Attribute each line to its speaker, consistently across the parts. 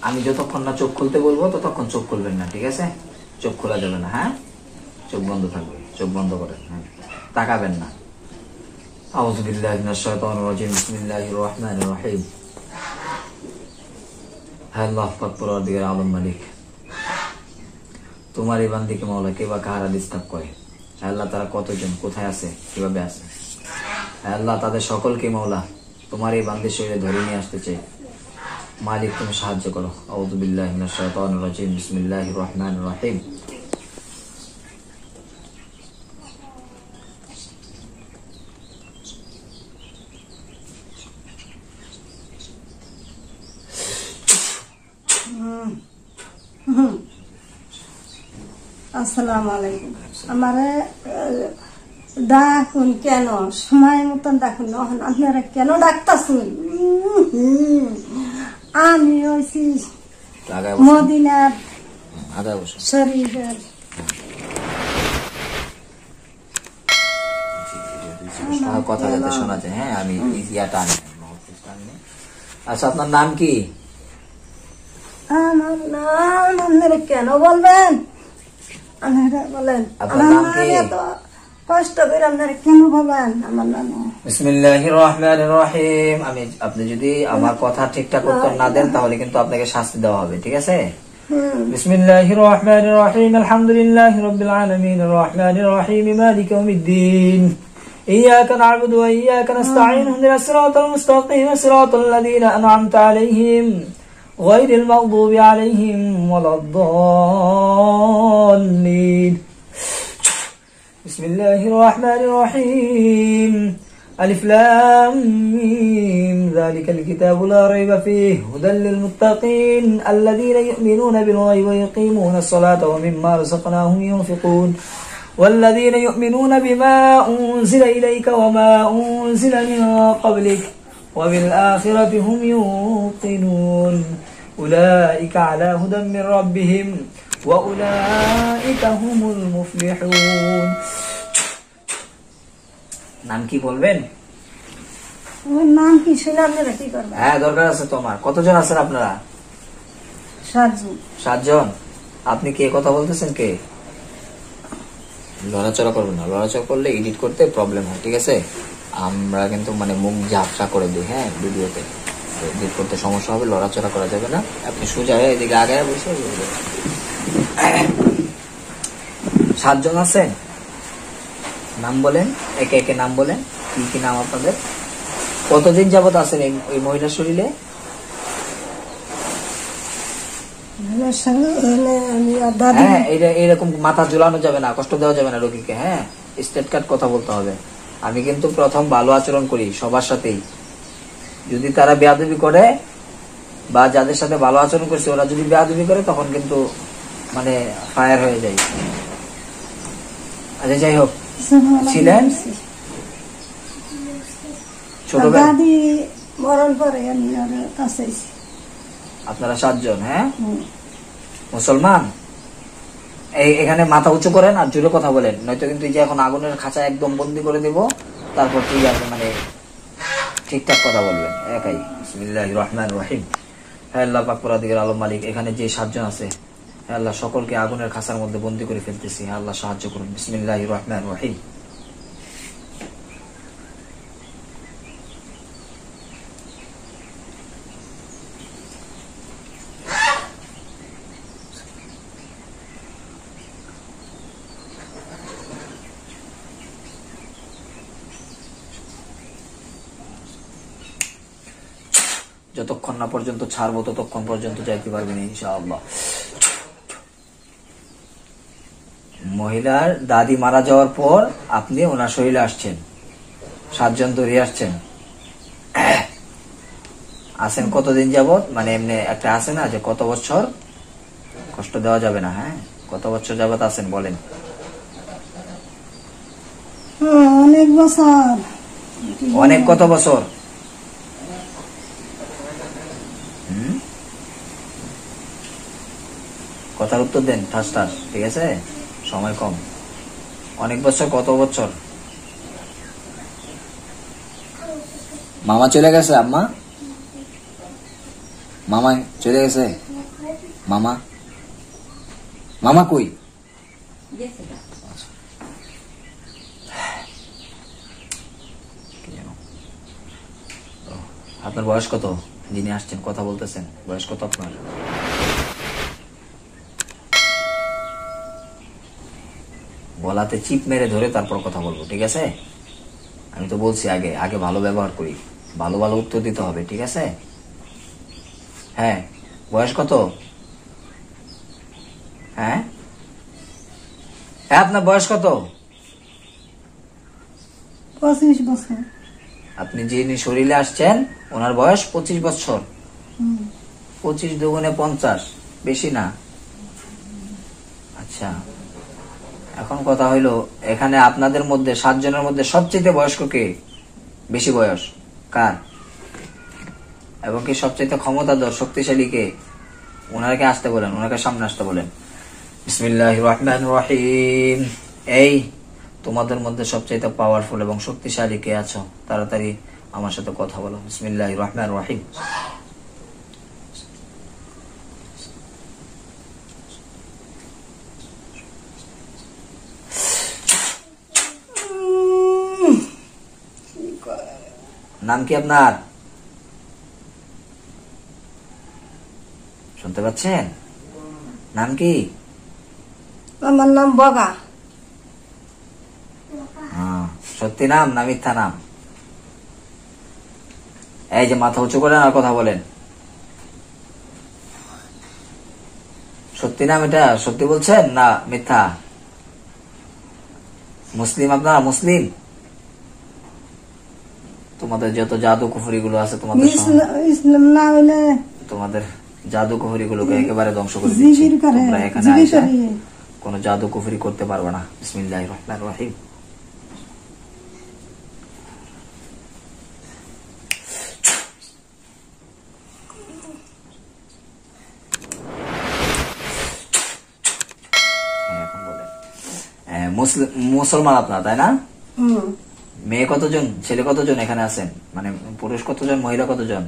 Speaker 1: আমি যতক্ষণ না চোখ খুলতে বলবো ততক্ষণ চোখ খুলবেন না, ঠিক আছে? চোখ খোলা যাবে না, হ্যাঁ? চোখ বন্ধ থাকবে, চোখ বন্ধ করেন, হ্যাঁ, তাকাবেন না। আউযু বিল্লাহি মিনাশ শাইতানির রাজিম, বিসমিল্লাহির রহমানির রহিম। হে আল্লাহ পাক পরওয়ারদিগার আলম মালিক, তোমার এই বান্দিকে মাওলা কে বা কাহারা ডিস্টার্ব করে, হে আল্লাহ তারা কতজন, কোথায় আছে, কিভাবে আছে, হে আল্লাহ তাদের সকলকে মাওলা তোমার এই বান্দির শরীরে ধরে নিয়ে আসতে চাই। মালিক তুমি সাহায্য করো। আউযু বিল্লাহি মিনাশ শাইতানির রাজিম, বিসমিল্লাহির রহমানির রহিম।
Speaker 2: আসসালামু আলাইকুম। আমারে ডাকুন কেন, সময় মতন ডাকুন, আপনারা কেন ডাকতাছেন? আমি হইছি মদিনার শরীফের
Speaker 1: কথা যাতে শোনা যায়। হ্যাঁ, আমি ইয়াটা আনি। আচ্ছা, আপনার নাম কি?
Speaker 2: আমার নাম আপনারা কেন বলবেন? আপনারা বলেন
Speaker 1: আপনার নাম কি?
Speaker 2: কষ্ট করে আপনারা কেন বলবেন আমার নাম?
Speaker 1: বিসমিল্লাহির রহমানির রহিম। আপনি যদি আমার কথা ঠিকঠাক উত্তর না দেন তাহলে কিন্তু আপনাকে শাস্তি দেওয়া হবে, ঠিক আছে? বিসমিল্লাহির রহমানির রহিম। আলহামদুলিল্লাহি রাব্বিল আলামিন, আর রহমানির রহিম, মালিকি ইয়াউমিদ্দিন। ইয়্যাকা না'বুদু ওয়া ইয়্যাকা নাস্তাঈন, ইহদিনাস সিরাতাল মুস্তাকিম, সিরাতাল লাযীনা আন'আমতা আলাইহিম গায়রিল মাগদুবি আলাইহিম ওয়ালাদ-দাল্লিন। বিসমিল্লাহির রহমানির রহিম। আলিফ লাম মিম, যালিকাল কিতাবু লা রাইবা ফীহি হুদাল লিল মুত্তাকিন আল্লাযীনা ইউমিনুনা বিল গায়বি ওয়া ইয়াকিমুনাস সালাতা ওয়া মিম্মা রাযাকনাহুম ইউনফিকুন والذين يؤمنون بما أنزل إليك وما أنزل من قبلك وبالآخرة هم يوقنون أولئك على هدى من ربهم وأولئك هم المفلحون. নাম কি বলবেন?
Speaker 2: নাম কি শুনে আপনারা কি করবেন?
Speaker 1: হ্যাঁ, দরকার আছে তোমার। কতজন আছেন আপনারা?
Speaker 2: 7 জন।
Speaker 1: 7 জন। আপনি কে কথা বলতেছেন? কে? লড়াচড়া করবেন না, লড়াচড়া করলে এডিট করতে প্রবলেম হয়, ঠিক আছে? আমরা কিন্তু মানে মুখ ঝাপসা করে দিই, হ্যাঁ, ভিডিওতে এডিট করতে সমস্যা হবে, লড়াচড়া করা যাবে না। আপনি সোজা হয়ে এদিকে আগায় বসে। 7 জন আছেন? নাম বলেন, একে একে নাম বলেন। কি কি নাম আপনাদের? কতদিন যাবত আছেন এই মহিলার শরীরে? হ্যাঁ, এরকম মাথা ঝুলানো যাবে না, কষ্ট দেওয়া যাবে না রোগীকে, হ্যাঁ, স্টেট কাট কথা বলতে হবে। আমি কিন্তু প্রথম ভালো আচরণ করি সবার সাথেই। যদি তারা বেয়াদবি করে বা যাদের সাথে ভালো আচরণ করছে ওরা যদি বেয়াদবি করে তখন কিন্তু মানে ফায়ার হয়ে যায়। আচ্ছা, যাই হোক, ছিলেন ছোটবেলা
Speaker 2: মরণ পরে কাছে
Speaker 1: আপনারা 7 জন? হ্যাঁ, মুসলমান। এখানে মাথা উঁচু করেন আর জোরে কথা বলেন, নয়তো কিন্তু এই যে এখন আগুনের খাঁচা একদম বন্দি করে দিব, তারপর ঠিক আছে মানে ঠিকঠাক কথা বলবেন একাই। বিসমিল্লাহির রহমানির রহিম। হে আল্লাহ পাক পরওয়ারদিগার আলম মালিক, এখানে যে 7 জন আছে, হে আল্লাহ সকলকে আগুনের খাঁচার মধ্যে বন্দি করে ফেলতেছি, হে আল্লাহ সাহায্য করুন। বিসমিল্লাহির রহমানির রহিম। যতক্ষণ না পর্যন্ত ছাড়বো ততক্ষণ পর্যন্ত যাইতে পারবেন ইনশাআল্লাহ। মহিলার দাদি মারা যাওয়ার পর আপনি ওনার শরীরে আসছেন, 7 জন ধরে আসছেন। আছেন কতদিন যাবত? মানে এমনি একটা আছে না যে কত বছর? কষ্ট দেওয়া যাবে না, হ্যাঁ। কত বছর যাবত আছেন বলেন?
Speaker 2: অনেক বছর।
Speaker 1: অনেক কত বছর? কথার উত্তর দেন ঠাস ঠাস, ঠিক আছে? সময় কম। অনেক বছর কত বছর? মামা চলে গেছে? আম্মা মামা চলে গেছে? মামা মামা কই? আপনার বয়স কত? যিনি আসছেন কথা বলতেছেন, বয়স কত আপনার? গলাতে চিপ মেরে ধরে তারপর কথা বলবো, ঠিক আছে? আমি তো বলছি আগে আগে ভালো ব্যবহার করি, ভালো ভালো উত্তর দিতে হবে, ঠিক আছে? হ্যাঁ, বয়স কত? হ্যাঁ হ্যাঁ, আপনার বয়স কত?
Speaker 2: 25 বছর।
Speaker 1: আপনি যিনি শরীরে আসছেন ওনার বয়স 25 বছর। 25 দুগুণে 50, বেশি না? আচ্ছা, এখন কথা হইলো এখানে আপনাদের মধ্যে 7 জনের মধ্যে সবচেয়ে বয়স্ক কে? বেশি বয়স কার? এবং কি সবচেয়ে ক্ষমতাধর শক্তিশালী কে? ওনাকে আসতে বলেন, ওনাকে সামনে আসতে বলেন। বিসমিল্লাহির রহমানির রহিম। এই তোমাদের মধ্যে সবচেয়ে পাওয়ারফুল এবং শক্তিশালী কে আছো? তাড়াতাড়ি আমার সাথে কথা বলো। বিসমিল্লাহির রহমানির রহিম। নাম কি আপনার? শুনতে পাচ্ছেন? নাম কি?
Speaker 2: আমার নাম বগা।
Speaker 1: সত্যি নাম না মিথ্যা নাম? এই যে মাথা উঁচু করেন আর কথা বলেন। সত্যি নাম এটা? সত্যি বলছেন না মিথ্যা? মুসলিম আপনারা? মুসলিম? তোমাদের যত জাদু কুফরি গুলো আছে
Speaker 2: ইসলাম না হইলে
Speaker 1: তোমাদের জাদু কুফরি গুলোকে একেবারে ধ্বংস করে দিচ্ছি। তোমরা এখানে আইসা কোন জাদু কুফরি করতে পারবে না। বিসমিল্লাহির রহমানির রহিম। মুসলমান আপনার, তাই না? মেয়ে কতজন, ছেলে কতজন এখানে আছেন? মানে পুরুষ কতজন, মহিলা কতজন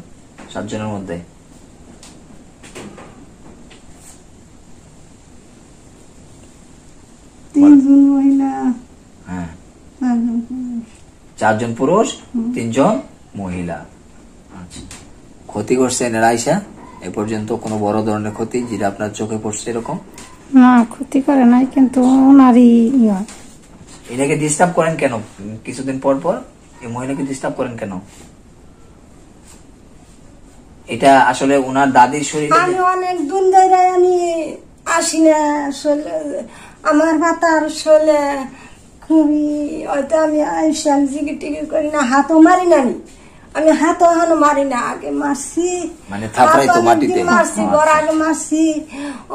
Speaker 1: 7 জনের মধ্যে?
Speaker 2: 3 জন মহিলা।
Speaker 1: হ্যাঁ, 4 জন পুরুষ, 3 জন মহিলা। আচ্ছা, ক্ষতি করছেন এরা আইসা এ পর্যন্ত? কোনো বড় ধরনের ক্ষতি যেটা আপনার চোখে পড়ছে এরকম?
Speaker 2: না, ক্ষতি করে নাই, কিন্তু ওনারই
Speaker 1: এনাকে ডিস্টার্ব করেন কেন কিছুদিন পর পর? এই মহিলাকে ডিস্টার্ব করেন কেন? এটা আসলে ওনার দাদির শরীরে।
Speaker 2: আমি অনেক দিন ধরে আমি আসি না, আসলে আমার ভাতার শোলে খুবই, হয়তো আমি আইসি, আমি জিগি টিগি করি না, হাতও মারি না। আমি হাতও এখনো মারি না, আগে মারছি,
Speaker 1: মানে থাপড়াই তো মাটিতে
Speaker 2: মারছি, বড় আগে মারছি।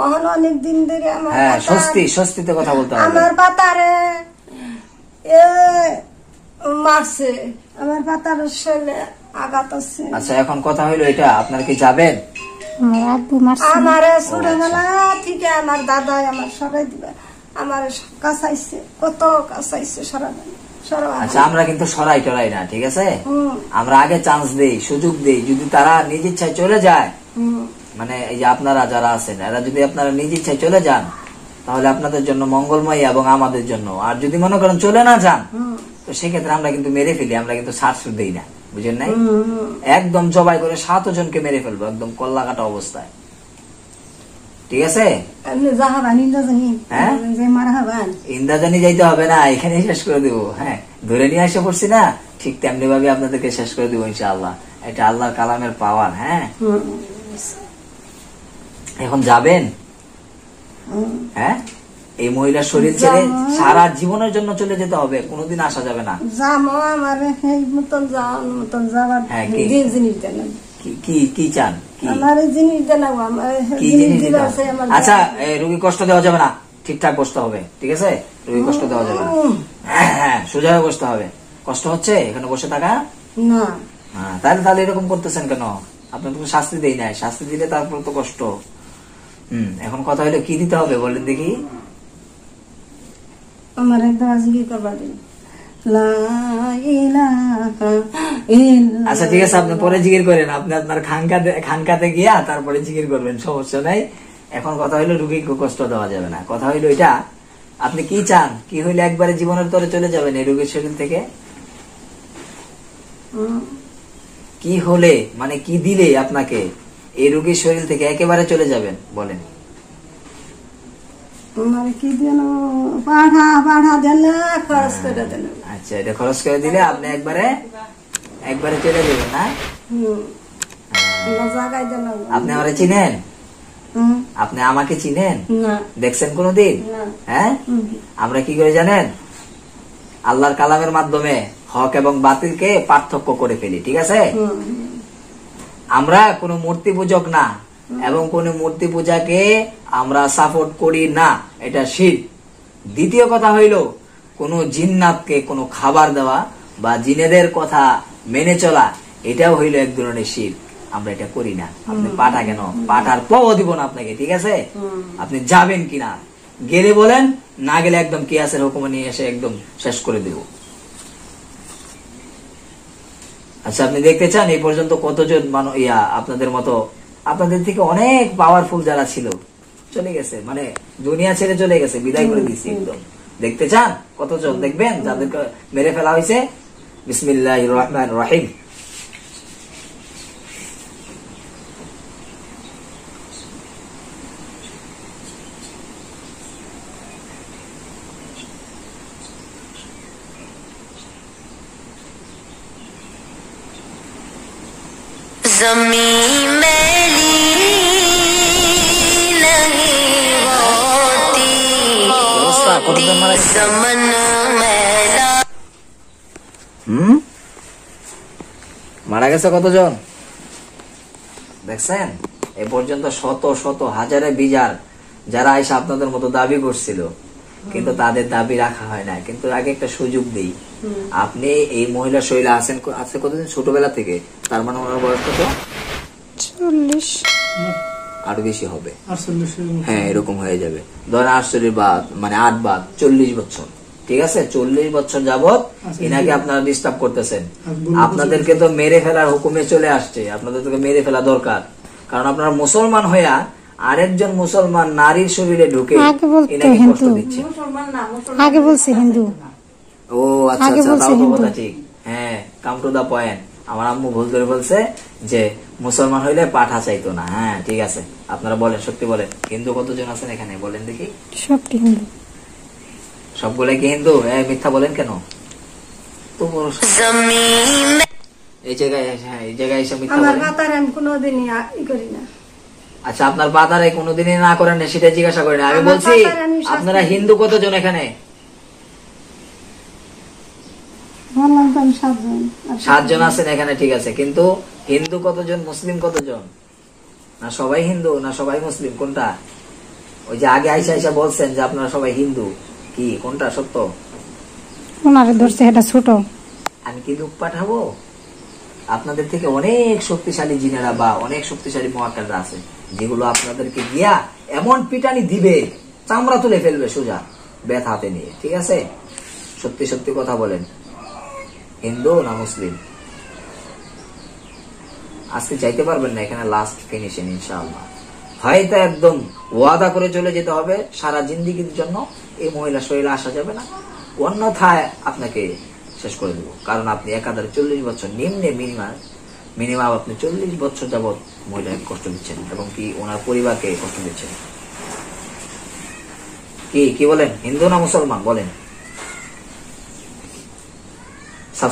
Speaker 2: ওখানে অনেক দিন ধরে আমার
Speaker 1: স্বস্তিতে কথা বলতে হবে।
Speaker 2: আমার পাতারে মারছে, আমার পাতার শোলে আঘাত আছে।
Speaker 1: আচ্ছা, এখন কথা হইলো এটা, আপনারা কি যাবেন?
Speaker 2: আমার ছোটবেলা থেকে আমার দাদা আমার সরাই দিবে, আমার কাছাইছে, কত কাছাইছে সরাই।
Speaker 1: আচ্ছা, আমরা কিন্তু সরাই টরাই না, ঠিক আছে? আমরা আগে চান্স দেই, সুযোগ দেই। যদি তারা নিজ ইচ্ছায় চলে যায়, মানে এই যে আপনারা যারা আছেন এরা যদি আপনারা নিজ ইচ্ছায় চলে যান, তাহলে আপনাদের জন্য মঙ্গলময় এবং আমাদের জন্য। আর যদি মনে করেন চলে না যান, তো সেক্ষেত্রে আমরা কিন্তু মেরে ফেলি, আমরা কিন্তু ছাড় সুর দেই না, বুঝেন নাই? একদম জবাই করে 7 জনকে মেরে ফেলবো, একদম কল্লা কাটা অবস্থায়, ঠিক আছে? ইন্দাজানি যাইতে হবে না, এখানে শেষ করে দিব। হ্যাঁ, ধরে নিয়ে এসে পড়ছি না, ঠিক তেমনি ভাবে আপনাদেরকে শেষ করে দিব ইনশাআল্লাহ। এটা আল্লাহর কালামের পাওয়ার। হ্যাঁ, এখন যাবেন? হ্যাঁ, এই মহিলার শরীর ছেড়ে সারা জীবনের জন্য চলে যেতে হবে, কোনোদিন আসা যাবে না। কি চান? আচ্ছা, রোগী কষ্ট দেওয়া যাবে না, ঠিকঠাক বসতে হবে, ঠিক আছে? রোগী কষ্ট দেওয়া যাবে না। হ্যাঁ, সোজা হয়ে বসতে হবে। কষ্ট হচ্ছে এখানে বসে থাকা?
Speaker 2: না।
Speaker 1: তাহলে এরকম করতেছেন কেন? আপনার তো শাস্তি দেই নাই, শাস্তি দিলে তারপর তো কষ্ট। এখন কথা হলো কি দিতে হবে বলেন দেখি?
Speaker 2: আমার একদম আজকে করবা দিন, লা ইলাহা ইল্লাল্লাহ।
Speaker 1: আচ্ছা ঠিক আছে, আপনি পরে জিকির করেন, আপনি আপনার খানকাতে গিয়া তারপরে জিকির করবেন, সমস্যা নাই। এখন কথা হইলো রুগীকে কষ্ট দেওয়া যাবে না, কথা হইলো এটা আপনি কি চান, কি হইলে একবারে জীবনের তরে চলে যাবেন এই রোগীর শরীর থেকে? কি হলে মানে কি দিলে আপনাকে এই রোগীর শরীর থেকে একেবারে চলে যাবেন বলেন?
Speaker 2: মানে কি দেন, পাঠা দেন না, খরচ করে দেন।
Speaker 1: আচ্ছা, এটা খরচ করে দিলে আপনি একবারে চলে যাবেন না?
Speaker 2: জায়গায় দেন।
Speaker 1: আপনি আমারে চিনেন? আপনি আমাকে চিনেন?
Speaker 2: না।
Speaker 1: দেখছেন কোনদিন? হ্যাঁ, আমরা কি করে জানেন? আল্লাহর কালামের মাধ্যমে হক এবং বাতিলকে পার্থক্য করে ফেলি, ঠিক আছে? আমরা কোন মূর্তি পূজক না, এবং কোন মূর্তি পূজাকে আমরা সাপোর্ট করি না, এটা শিরক। দ্বিতীয় কথা হইল কোন জিন্নাতকে কোন খাবার দেওয়া বা জিনেদের কথা মেনে চলা, এটাও হইল এক ধরনের শিরক, আমরা এটা করি না। আপনি পাঠা কেন, পাঠার পাও দিব না আপনাকে, ঠিক আছে? আপনি যাবেন কিনা, গেলে বলেন, না গেলে একদম কিয়াসের হুকুম নিয়ে এসে একদম শেষ করে দেব। আচ্ছা, আপনি দেখতে চান এই পর্যন্ত কতজন আপনাদের মতো, আপনাদের থেকে অনেক পাওয়ারফুল যারা ছিল চলে গেছে, মানে দুনিয়া ছেড়ে চলে গেছে, বিদায় করে দিচ্ছি একদম। দেখতে চান কতজন দেখবেন যাদেরকে মেরে ফেলা হয়েছে? বিসমিল্লাহির রহমানির রহিম।
Speaker 3: ज़मीं मैली नहीं होती, ज़मन मैला।
Speaker 1: মারা গেছে কতজন দেখছেন? এ পর্যন্ত শত শত হাজারে বিজার যারা এসে আপনাদের মতো দাবি করছিল, কিন্তু তাদের দাবি রাখা হয় না। কিন্তু আগে একটা সুযোগ দেই, আপনি এই মহিলা শৈলা আছেন আছে কতদিন? ছোটবেলা থেকে, তার মানে ওনার বয়স কত?
Speaker 2: 40
Speaker 1: আরো বেশি হবে, হ্যাঁ এরকম হয়ে যাবে। ধরেন 48 বাদ মানে 8 বাদ 40 বছর, ঠিক আছে? 40 বছর যাবত এনাকে আপনারা ডিস্টার্ব করতেছেন। আপনাদেরকে তো মেরে ফেলার হুকুমে চলে আসছে, আপনাদের তো মেরে ফেলা দরকার, কারণ আপনারা মুসলমান হইয়া আরেকজন মুসলমান নারীর শরীরে ঢুকে এনাকে কষ্ট দিচ্ছে।
Speaker 2: আগে বলছে হিন্দু।
Speaker 1: ও আচ্ছা আচ্ছা, তাও তো কথা ঠিক। হ্যাঁ, কাম টু দা পয়েন্ট। আমার আম্মু ভুল করে বলছে যে মুসলমান হইলে পাঠা চাইতো না। হ্যাঁ ঠিক আছে, আপনারা বলেন, সত্যি বলেন, হিন্দু কতজন আছেন এখানে বলেন দেখি?
Speaker 2: সবটি হিন্দু।
Speaker 1: সবগুলাই কি হিন্দু? মিথ্যা বলেন কেন? এই জায়গায়, হ্যাঁ এই জায়গায় এসে মিথ্যা বলেন।
Speaker 2: আমি কোনোদিনই করি না।
Speaker 1: আচ্ছা, আপনার বাতারে কোনোদিনই না করেন সেটা জিজ্ঞাসা করেন। আমি বলছি আপনারা হিন্দু কতজন এখানে? 7 জন আছেন এখানে, ঠিক আছে, কিন্তু হিন্দু কতজন, মুসলিম কতজন? না সবাই হিন্দু না সবাই মুসলিম, কোনটা? ওই যে আগে আইসা বলছেন যে আপনারা সবাই হিন্দু, কি কোনটা সত্য?
Speaker 2: ওনারে ধরছে এটা ছোট।
Speaker 1: আমি কি লোক পাঠাবো? আপনাদের থেকে অনেক শক্তিশালী জিনেরা বা অনেক শক্তিশালী মহাকাররা আছে, যেগুলো আপনাদেরকে গিয়া এমন পিটানি দিবে, চামড়া তুলে ফেলবে সোজা বেত হাতে নিয়ে, ঠিক আছে? সত্যি সত্যি কথা বলেন, হিন্দু না মুসলিম? আজকে চাইতে পারবেন না, এখানে লাস্ট ফিনিশিং ইনশাআল্লাহ। হয়তো একদম ওয়াদা করে চলে যেতে হবে সারা জিন্দেগির জন্য, এই মহিলা শরীরে আসা যাবে না, অন্যথায় আপনাকে শেষ করে দেবো। কারণ আপনি একাধারে 40 বছর নিম্নে মিনিমাম আপনি 40 বছর যাবৎ মহিলাকে কষ্ট দিচ্ছেন, এবং কি ওনার পরিবারকে কষ্ট দিচ্ছেন। কি বলেন, হিন্দু না মুসলমান বলেন?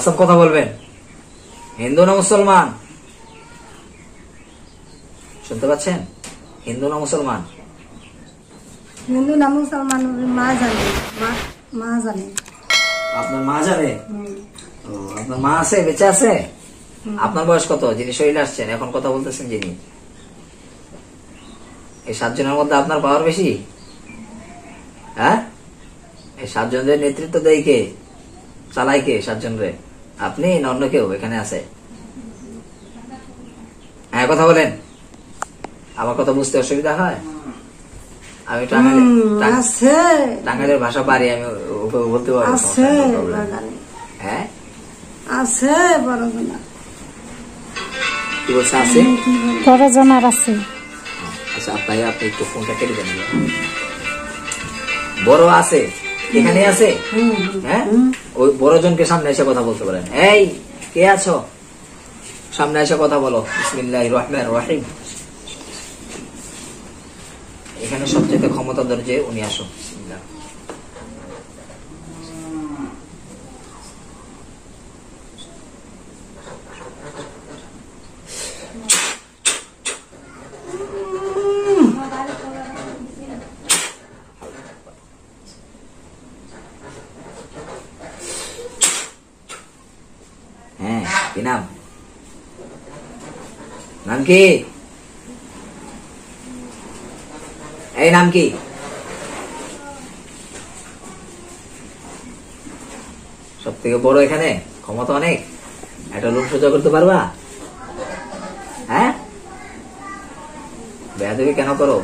Speaker 1: সব কথা বলবেন, হিন্দু না মুসলমান? শুনতে পাচ্ছেন? হিন্দু না মুসলমান?
Speaker 2: হিন্দু না মুসলমান মা জানে, মা জানে।
Speaker 1: আপনার মা জানে? আপনার মা আছে, বেঁচে আছে? আপনার বয়স কত যিনি শরীরে আসছেন এখন কথা বলতেছেন যিনি? এই 7 জনের মধ্যে আপনার পাওয়ার বেশি? হ্যাঁ, এই 7 জনের নেতৃত্ব দেয় কে, চালায় কে 7 জনরে? আপনি না অন্য কেউ এখানে আছে? হ্যাঁ কথা বলেন, আমার কথা বুঝতে অসুবিধা হয়? আমি টাঙ্গাইলের ভাষা পারি, আমি বলতে পারবো। হ্যাঁ
Speaker 2: আছে বড় জন
Speaker 1: কি বলছে আছে?
Speaker 2: বড় জনার আছে।
Speaker 1: আচ্ছা আপনি একটু ফোনটা কেটে দেন। বড় আছে এখানে আছে? হ্যাঁ ওই বড় জনকে সামনে এসে কথা বলতে পারেন। এই কে আছো, সামনে এসে কথা বলো। বিসমিল্লাহির রহমানির রহিম। এখানে সবচেয়ে ক্ষমতাধর যে উনি আসো। বিসমিল্লাহ। হ্যাঁ কি নাম, নাম কি, এই নাম কি? সব থেকে বড় এখানে, ক্ষমতা অনেক, একটা লোক সোজা করতে পারবা? হ্যাঁ বেয়াদবি কেন করো?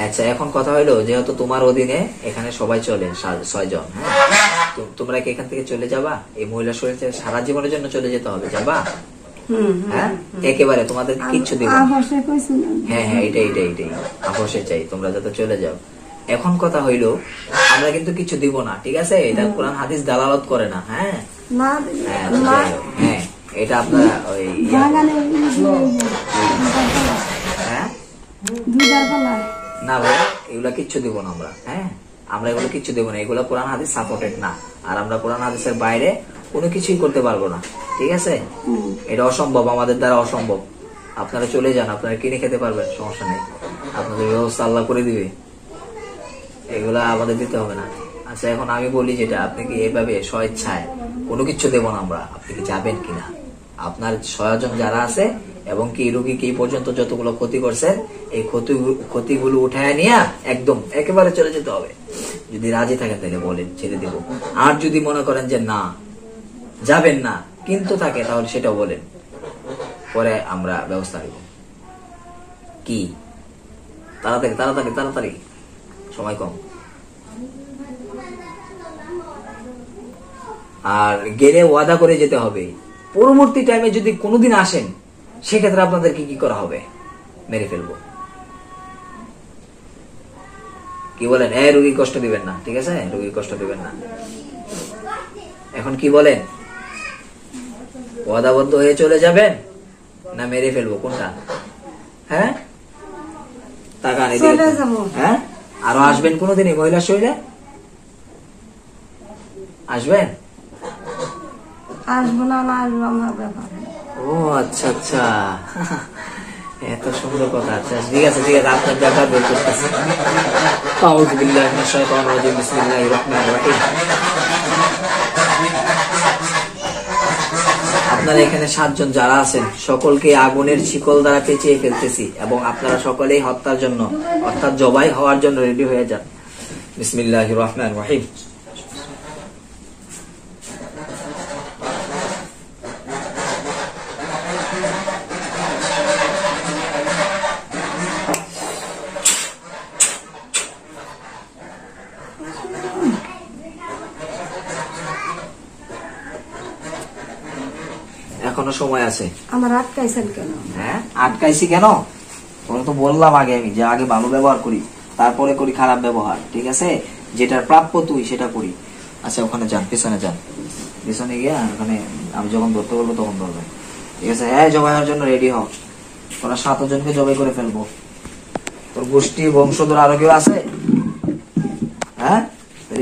Speaker 1: আচ্ছা এখন কথা হইলো যেহেতু তোমার অধীনে এখানে সবাই চলে 6 জন, তোমরা কি এখান থেকে চলে যাবা? এই মহিলা শরীর থেকে সারা জীবনের জন্য চলে যেতে হবে, যাবা? হ্যাঁ একেবারে তোমাদের কিচ্ছু দিবে না। হ্যাঁ হ্যাঁ এটাই আপসে চাই, তোমরা যাতে চলে যাও। এখন কথা হইলো আমরা কিন্তু কিছু দিব না, ঠিক আছে? এটা কোরআন হাদিস দালালত করে না। হ্যাঁ হ্যাঁ এটা আপনারা ওই হ্যাঁ না ভাই এগুলা কিচ্ছু দিব না আমরা। হ্যাঁ আমরা এগুলো কিচ্ছু দেবো না, এগুলো কোরআন হাদিস সাপোর্টেড না, আর আমরা কোরআন হাদিসের বাইরে কোনো কিছুই করতে পারবো না, ঠিক আছে? এটা অসম্ভব, আমাদের দ্বারা অসম্ভব। আপনারা চলে যান, আপনারা কিনে খেতে পারবেন, সমস্যা নেই, আপনাদের ব্যবস্থা আল্লাহ করে দিবে, এগুলা আমাদের দিতে হবে না। আচ্ছা এখন আমি বলি যেটা, আপনি কি এইভাবে স্বেচ্ছায় কোনো কিছু দেবো না আমরা, আপনি কি যাবেন কিনা? আপনার 6 জন যারা আছে এবং কি রোগীকে এই পর্যন্ত যতগুলো ক্ষতি করছেন এই ক্ষতিগুলো উঠায় নিয়ে একদম একেবারে চলে যেতে হবে। যদি রাজি থাকেন তাহলে বলেন, ছেড়ে দেব। আর যদি মনে করেন যে না যাবেন না কিন্তু থাকে, তাহলে সেটাও বলেন, পরে আমরা ব্যবস্থা নেব। কি তাড়াতাড়ি তাড়াতাড়ি তাড়াতাড়ি, সময় কম। আর গেলে ওয়াদা করে যেতে হবে, পরবর্তী টাইমে যদি কোনোদিন আসেন সেক্ষেত্রে আপনাদেরকে কি করা হবে? মেরে ফেলবো। কি বলেন? রোগী কষ্ট দিবেন না, ঠিক আছে? রোগী কষ্ট দিবেন না। এখন কি বলেন, ওয়াদাবদ্ধ হয়ে চলে যাবেন না মেরে ফেলবো, কোনটা? হ্যাঁ টাকা নেই, হ্যাঁ আরো আসবেন কোনোদিন এই মহিলার শরীরে? আসবেন?
Speaker 2: আসবো না, আসবো আমার ব্যাপার।
Speaker 1: ও আচ্ছা আচ্ছা এত সুন্দর কথা। আচ্ছা ঠিক আছে ঠিক আছে, আপনার ব্যাপার বের করতেছি। আউযু বিল্লাহি মিনাশ শাইতানির রাজিম, বিসমিল্লাহির রহমানির রহিম। আপনারা এখানে 7 জন যারা আছেন সকলকে আগুনের শিকল দ্বারা পেঁচিয়ে ফেলতেছি এবং আপনারা সকলেই হত্যার জন্য অর্থাৎ জবাই হওয়ার জন্য রেডি হয়ে যান। বিসমিল্লাহির রহমানির রহিম। এখনো সময় আছে।
Speaker 2: আমার আটকাইছেন কেন?
Speaker 1: হ্যাঁ আটকাইছি কেন? তোমরা তো বললাম আগে আমি যে আগে ভালো ব্যবহার করি তারপরে করি খারাপ ব্যবহার, ঠিক আছে? যেটার প্রাপ্য তুই সেটা করি। আচ্ছা ওখানে যান, পেছনে যান, পেছনে গিয়ে ওখানে আমি যখন ধরতে বলবো তখন ধরবেন, ঠিক আছে? হ্যাঁ জবাই হওয়ার জন্য রেডি হও, তোরা 7 জনকে জবাই করে ফেলবো। তোর গোষ্ঠী বংশধর আরো কেউ আছে? হ্যাঁ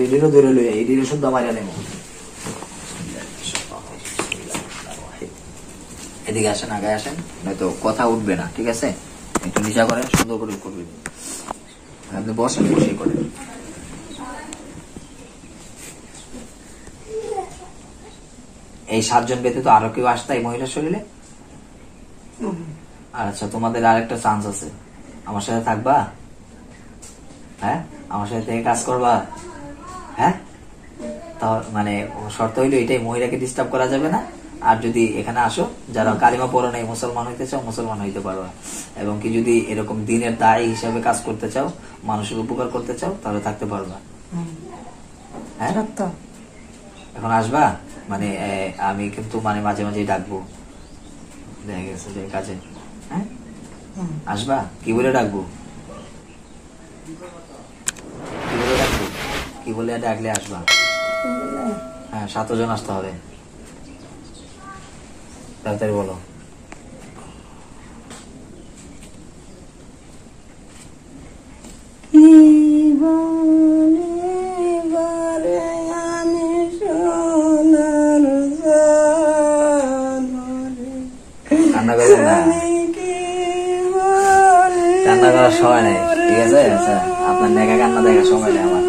Speaker 1: এডিরও ধরে লই, এডিরও শুদ্ধ মারিয়া নেব। এদিকে আসেন, আগে আসেন, নয়তো কথা উঠবে না, ঠিক আছে? একটু নিচা করেন, সুন্দর করে করবেন। আপনি বসেন, বসে করেন। এই 7 জন ব্যতীত আরো কেউ আসতে এই মহিলার শরীরে? আচ্ছা তোমাদের আরেকটা চান্স আছে, আমার সাথে থাকবা? হ্যাঁ আমার সাথে থেকে কাজ করবা? হ্যাঁ তা মানে শর্ত হইলো এটাই, মহিলাকে ডিস্টার্ব করা যাবে না। আর যদি এখানে আসো যারা কালিমা পড়ো নাই, মুসলমান হইতে চাও মুসলমান হইতে পারবা, এবং কি যদি এরকম দিনের দায়ী হিসাবে কাজ করতে চাও, মানুষের উপকার করতে চাও, তাহলে থাকতে পারবা। হ্যাঁ
Speaker 2: সত্য।
Speaker 1: এখন আসবা? মানে আমি কিন্তু মানে মাঝে মাঝে ডাকবো, দেখা গেছে যে কাজে। হ্যাঁ আসবা? কি বলে ডাকবো? কি বলে ডাকবো? কি বলে ডাকলে আসবা? হ্যাঁ 7 জন আসতে হবে, তাড়াতাড়ি বলো। কান্না করবেন না, কান্না করার সময় নেই, ঠিক আছে? আচ্ছা আপনার নেকা কান্না দেখার সময় নেই আমার।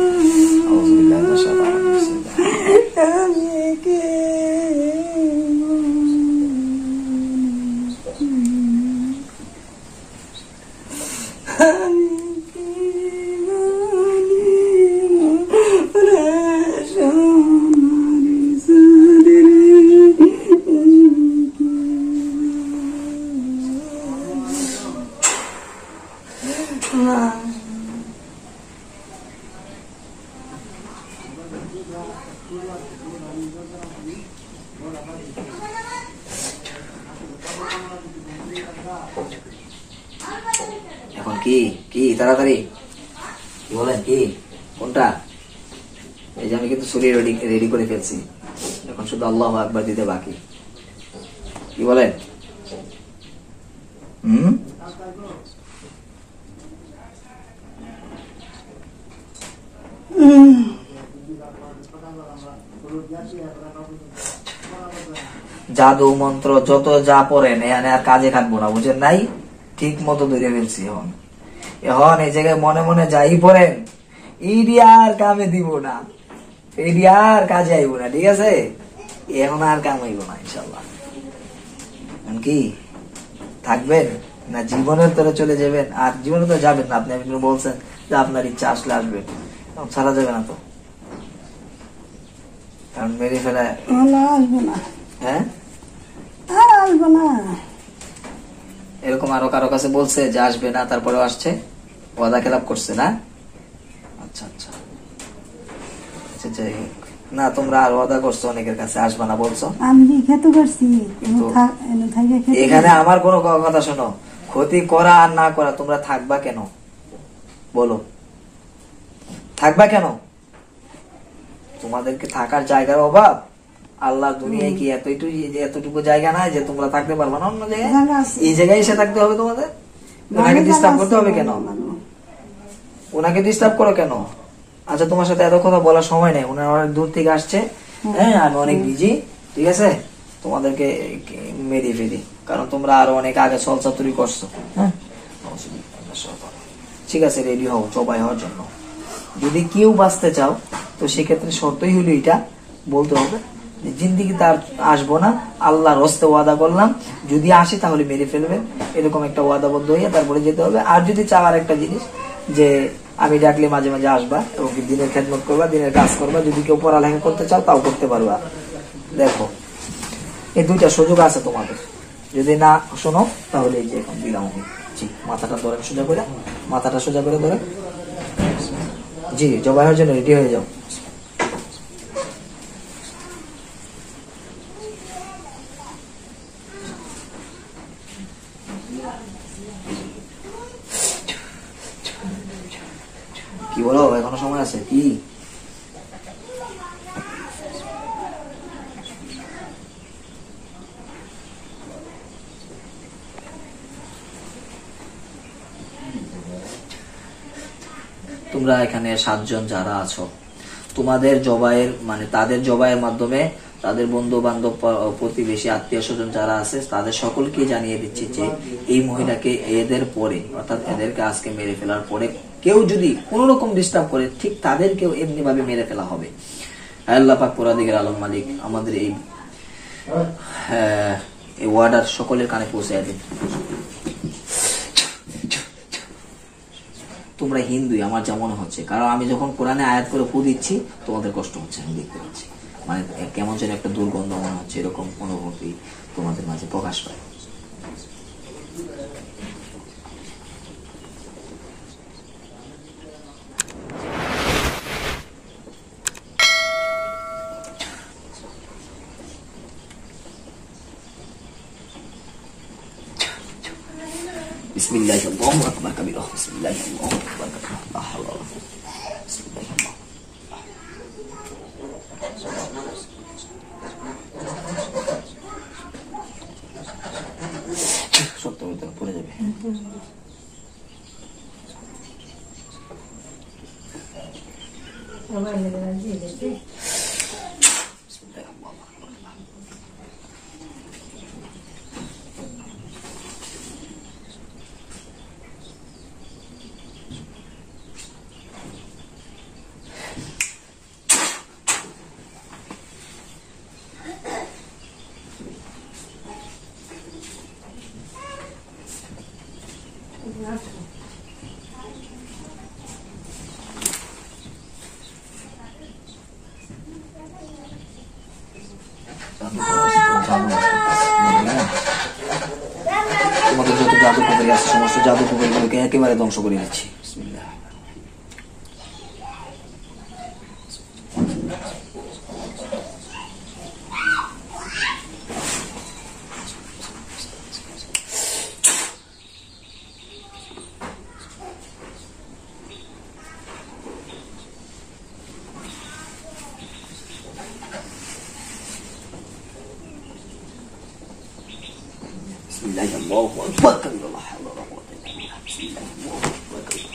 Speaker 1: এখন কি কি তাড়াতাড়ি কি বলেন? কি কোনটা? এই যে আমি কিন্তু ছুরি রেডি করে ফেলছি, এখন শুধু আল্লাহু আকবার দিতে বাকি। কি বলেন? জাদু মন্ত্র যত যা পড়েন এখানে আর কাজে থাকবো না, বুঝেন নাই? ঠিক মতো ধরে ফেলছি। এখন এখন এই জায়গায় মনে মনে যাই পড়েন, ইডি আর কামে দিব না, ইডি আর কাজে আইব না, ঠিক আছে? এখন আর কাম আইব না ইনশাল্লাহ। কি থাকবেন না জীবনের তরে চলে যাবেন? আর জীবনে তো যাবেন না, আপনি বলছেন যে আপনার ইচ্ছা আসলে আসবেন, ছাড়া যাবে না তো, কারণ মেরে ফেলা।
Speaker 2: আসবো না।
Speaker 1: হ্যাঁ
Speaker 2: আসবো না।
Speaker 1: এরকম আরো কারো কাছে বলছে যে আসবে না, তারপরেও আসছে, ওয়াদা খেলাপ করছে না? আচ্ছা আচ্ছা আচ্ছা, যাই হোক। না তোমরা আর ওয়াদা করছো অনেকের কাছে, আসবে না বলছো।
Speaker 2: আমি কি খেতে করছি?
Speaker 1: এখানে আমার কোনো কথা শোনো, ক্ষতি করা আর না করা, তোমরা থাকবা কেন বলো? থাকবা কেন? তোমাদেরকে থাকার জায়গার অভাব? আল্লাহ দুনিয়ায় কি এতটুকু জায়গা নাই যে তোমরা থাকতে পারবা না অন্য জায়গায়? এই জায়গায় এসে থাকতে হবে তোমাদের? ওনাকে ডিস্টার্ব করতে হবে কেন? ওনাকে ডিস্টার্ব করো কেন? আচ্ছা তোমার সাথে এত কথা বলার সময় নেই, ওনারা অনেক দূর থেকে আসছে। হ্যাঁ আমি অনেক বিজি, ঠিক আছে? তোমাদেরকে মেরে ফেলি, কারণ তোমরা আরো অনেক আগে ছলচাতুরি করছো। হ্যাঁ ঠিক আছে, রেডি হও জবাই হওয়ার জন্য। যদি কেউ বাঁচতে চাও তো সেক্ষেত্রে শর্তই হলো এটা, বলতে হবে যে জিন্দিগি তার আসবো না, আল্লাহর হস্তে ওয়াদা করলাম, যদি আসি তাহলে মেরে ফেলবেন, এরকম একটা ওয়াদাবদ্ধ হইয়া তারপরে যেতে হবে। আর যদি চাওয়ার একটা জিনিস যে আমি ডাকলে মাঝে মাঝে আসবা এবং দিনের খেদমত করবা, দিনের কাজ করবা, যদি কেউ পড়ালেখা করতে চাও তাও করতে পারবা। দেখো এই দুইটা সুযোগ আছে তোমাদের, যদি না শোনো তাহলে এই যে এখন দিলাম আমি। জি মাথাটা ধরেন সোজা করে, মাথাটা সোজা করে ধরেন। জি জবাই হওয়ার জন্য রেডি হয়ে যাও। কি বলো, এখনো সময় আছে? কি তোমরা এখানে 7 জন যারা আছো, তোমাদের জবাইয়ের মানে তাদের জবাইয়ের মাধ্যমে তাদের বন্ধু বান্ধব প্রতিবেশী আত্মীয় স্বজন যারা আছে তাদের সকলকে জানিয়ে দিচ্ছি যে এই মহিলাকে এদের পরে অর্থাৎ এদেরকে আজকে মেরে ফেলার পরে কেউ যদি কোন রকম ডিস্টার্ব করে ঠিক তাদেরকেও এমনি ভাবে মেরে ফেলা হবে। আল্লাহ পাক পুরাদিকের আলম মালিক আমাদের এই ওয়ার্ডার সকলের কানে পৌঁছে দিন। তোমরা হিন্দুই আমার যা মনে হচ্ছে, কারণ আমি যখন কোরআনে আয়াত করে ফু দিচ্ছি তোমাদের কষ্ট হচ্ছে, আমি দেখতে পাচ্ছি, মানে কেমন যেন একটা দুর্গন্ধ মনে হচ্ছে, এরকম অনুভূতি তোমাদের মাঝে প্রকাশ পায়। বিসমিল্লাহ আল্লাহু আকবার কাবীরা বিসমিল্লাহ আল্লাহু আকবার কাবীরা লা হাওলা ওয়ালা কুওয়াতা বিসমিল্লাহ আল্লাহু সত্য বলতে পড়ে যাবে তোমাদের যত জাদু পুকুরি আছে সমস্ত জাদু পুকুরিগুলোকে একেবারে ধ্বংস করে দিচ্ছি বিসমিল্লাহ বিসমিল্লাহ আল্লাহু আকবার কাবীরা লা হাওলা ওয়ালা কুওয়াতা ইল্লা বিল্লাহ বিসমিল্লাহ আল্লাহু আকবার কাবীরা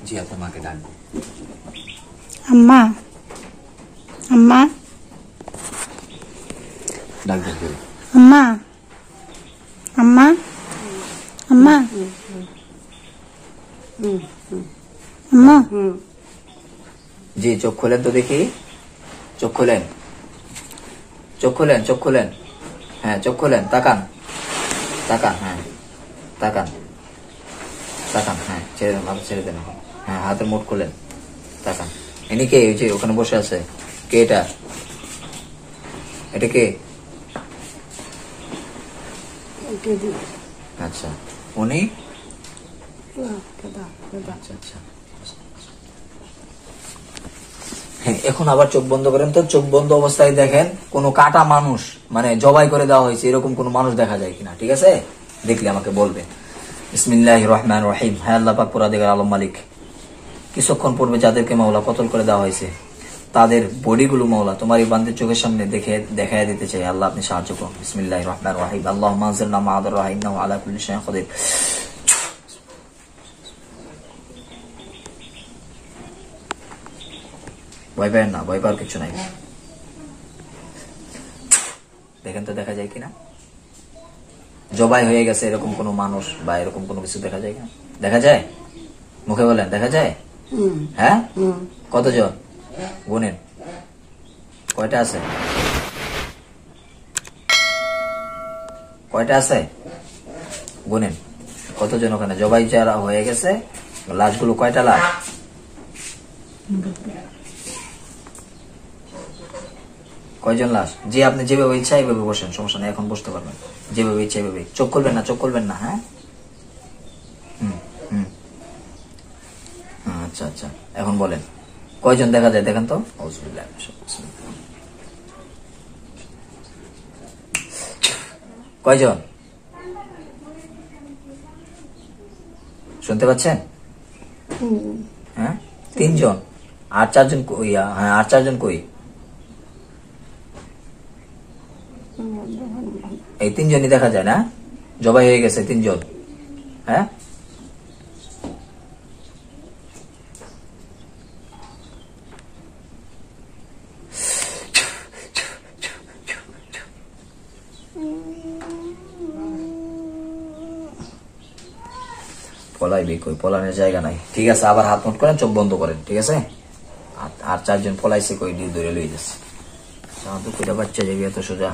Speaker 1: জি আপনার মাকে ডাকবো
Speaker 2: আম্মা আম্মা
Speaker 1: ডাকবো
Speaker 2: আম্মা আম্মা আম্মা আম্মা
Speaker 1: জি চোখ খোলেন তো দেখি চোখ খোলেন চোখ খোলেন চোখ খোলেন হ্যাঁ চোখ খোলেন তাকান তাকান হ্যাঁ তাকান তাকান হ্যাঁ ছেড়ে দেন হাত ছেড়ে দেন হ্যাঁ হাতের মুঠ খোলেন তাকান ইনি কে ওই যে ওখানে বসে আছে কে এটা এটা কে আচ্ছা উনি আচ্ছা আচ্ছা হ্যাঁ এখন আবার চোখ বন্ধ করেন তো চোখ বন্ধ অবস্থায় দেখেন কোন কাটা মানুষ মানে জবাই করে দেওয়া হয়েছে এরকম কোন মানুষ দেখা যায় কিনা ঠিক আছে দেখলে আমাকে বলবেন বিসমিল্লাহির রহমানির রহিম হে আল্লাহ পাক পুরাদিগার আলম মালিক কিছুক্ষণ পূর্বে যাদেরকে মাওলা কতল করে দেওয়া হয়েছে তাদের বডিগুলো মাওলা তোমার এই বান্দির চোখের সামনে দেখায় দিতে চাই আল্লাহ আপনি সাহায্য করুন বিসমিল্লাহির রহমানির রহিম আল্লাহুম্মা আনজিলনা মা'আদ রাহিম ইন্নাহু আলা কুল্লি শাইইন কাদির ভয় পাবেন না ভয় পাওয়ার কিছু নাই দেখেন তো দেখা যায় কিনা জবাই হয়ে গেছে এরকম কোন মানুষ বা এরকম কোনো কিছু দেখা যায় কিনা দেখা যায় মুখে বলেন দেখা যায় হ্যাঁ কতজন গুনেন কয়টা আছে কয়টা আছে গুনেন কতজন ওখানে জবাই যারা হয়ে গেছে লাশগুলো কয়টা লাশ কয়জন লাশ জি আপনি যেভাবে ইচ্ছা এইভাবে বসেন সমস্যা নেই এখন বসতে পারবেন যেভাবে ইচ্ছা এইভাবে চোখ খুলবেন না হ্যাঁ আচ্ছা আচ্ছা এখন বলেন কয়জন দেখা যায় দেখেন তো কয়জন শুনতে পাচ্ছেন হ্যাঁ 3 জন আর 4 জন হ্যাঁ আর 4 জন কই এই 3 জনই দেখা যায় না জবাই হয়ে গেছে 3 জন হ্যাঁ পলাইবে কই পলানোর জায়গা নাই ঠিক আছে আবার হাত মুঠ করেন চোখ বন্ধ করেন ঠিক আছে আর 4 জন পলাইছে কই ধরে লই যাচ্ছে দুঃখটা বাচ্চা যাবি এত সোজা।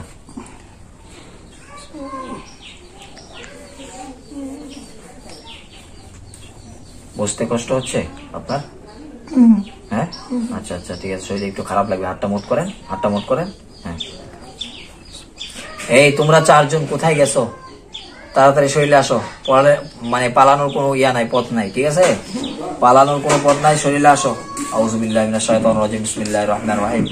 Speaker 1: বসতে কষ্ট হচ্ছে আপনার? হ্যাঁ, আচ্ছা আচ্ছা ঠিক আছে, শরীরে একটু খারাপ লাগবে, হাতটা মোট করেন, হাতটা মোট করেন। হ্যাঁ, এই তোমরা 4 জন কোথায় গেছো? তাড়াতাড়ি শরীরে আসো, পড়ালে মানে পালানোর কোনো ইয়া নাই, পথ নাই, ঠিক আছে? পালানোর কোনো পথ নাই, শরীরে আসো। আউযুবিল্লাহি মিনাশ শাইতানির রাজিম, বিসমিল্লাহির রহমানির রহিম।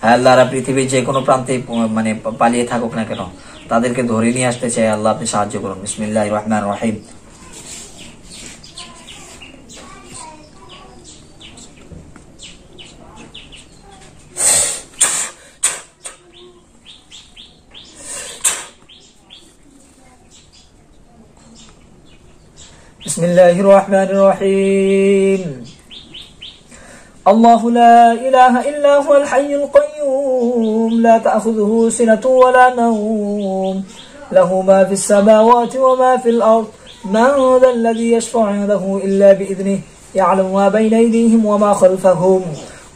Speaker 1: হ্যাঁ আল্লাহ, পৃথিবীর যে কোনো প্রান্তে মানে পালিয়ে থাকুক না কেন, তাদেরকে ধরে নিয়ে আসতে চাই আল্লাহ, আপনি সাহায্য করুন। বিসমিল্লাহির রহমানির রহিম। بسم الله الرحمن الرحيم. الله لا إله إلا هو الحي القيوم لا تأخذه سنة ولا نوم له ما في السماوات وما في الأرض من ذا الذي يشفع عنده إلا بإذنه يعلم ما بين أيديهم وما خلفهم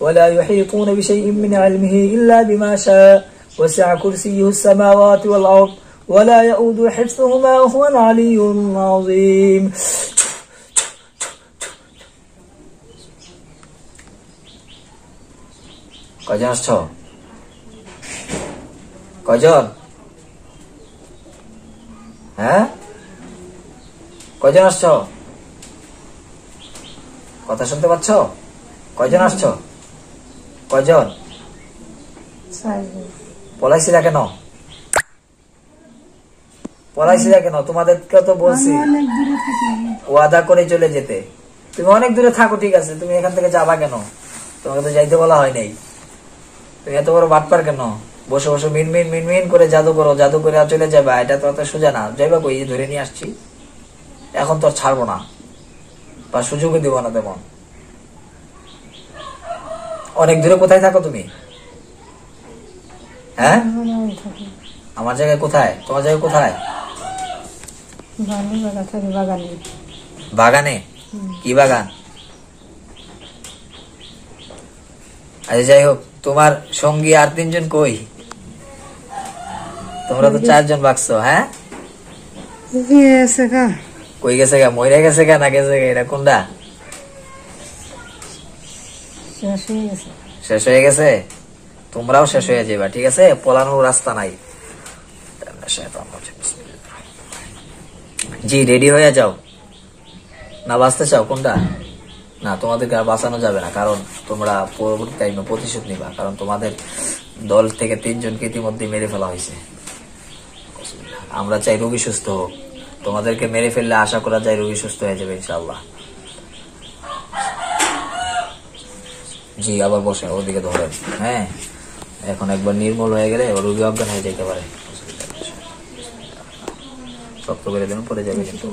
Speaker 1: ولا يحيطون بشيء من علمه إلا بما شاء وسع كرسيه السماوات والأرض ولا يؤود حفظهما وهو العلي العظيم. কয়জন আসছো? কয়জন? হ্যাঁ, কয়জন আসছো? কথা শুনতে পাচ্ছ? কয়জন আসছো? কয়জন? পলাইছিলা কেন? পলাইছিলা কেন? তোমাদেরকে তো বলছি ওয়াদা করে চলে যেতে। তুমি অনেক দূরে থাকো, ঠিক আছে, তুমি এখান থেকে যাবা কেন? তোমাকে তো যাইতে বলা হয় নাই। তুমি এত বড় বাটপার কেন? বসে বসে মিনমিন মিনমিন করে জাদু করো, জাদু করে আর চলে যাবা, এটা তো অত সোজা না। যাইবা কই? ধরে নিয়ে আসছি, এখন তো আর ছাড়বো না বা সুযোগও দিব না তেমন। অনেক দূরে কোথায় থাকো তুমি? হ্যাঁ, আমার জায়গায় কোথায়? তোমার জায়গায় কোথায়? বাগানে। কি বাগান? আচ্ছা যাই হোক, তোমার সঙ্গী আর 3 জন কই? তোমরা তো 4 জন বাকছো। হ্যাঁ, কই গেছে গা? মরে গেছে গা না গেছে গা? এটা কোনটা? শেষ হয়ে গেছে। তোমরাও শেষ হয়ে যাবা, ঠিক আছে? পলানোর রাস্তা নাই। জি, রেডি হয়ে যাও। না বাঁচতে চাও? কোনটা? না, তোমাদেরকে আর বাঁচানো যাবে না, কারণ তোমরা পরবর্তী টাইমে প্রতিশোধ নিবা, কারণ তোমাদের দল থেকে 3 জনকে ইতিমধ্যে মেরে ফেলা হয়েছে। আমরা চাই রোগী সুস্থ হোক, তোমাদেরকে মেরে ফেললে আশা করা যায় রোগী সুস্থ হয়ে যাবে ইনশাআল্লাহ। জি, আবার বসে, ওদিকে ধরেন। হ্যাঁ, এখন একবার নির্মূল হয়ে গেলে রোগী অজ্ঞান হয়ে যেতে পারে। শক্ত করে দেন, পড়ে যাবে কিন্তু।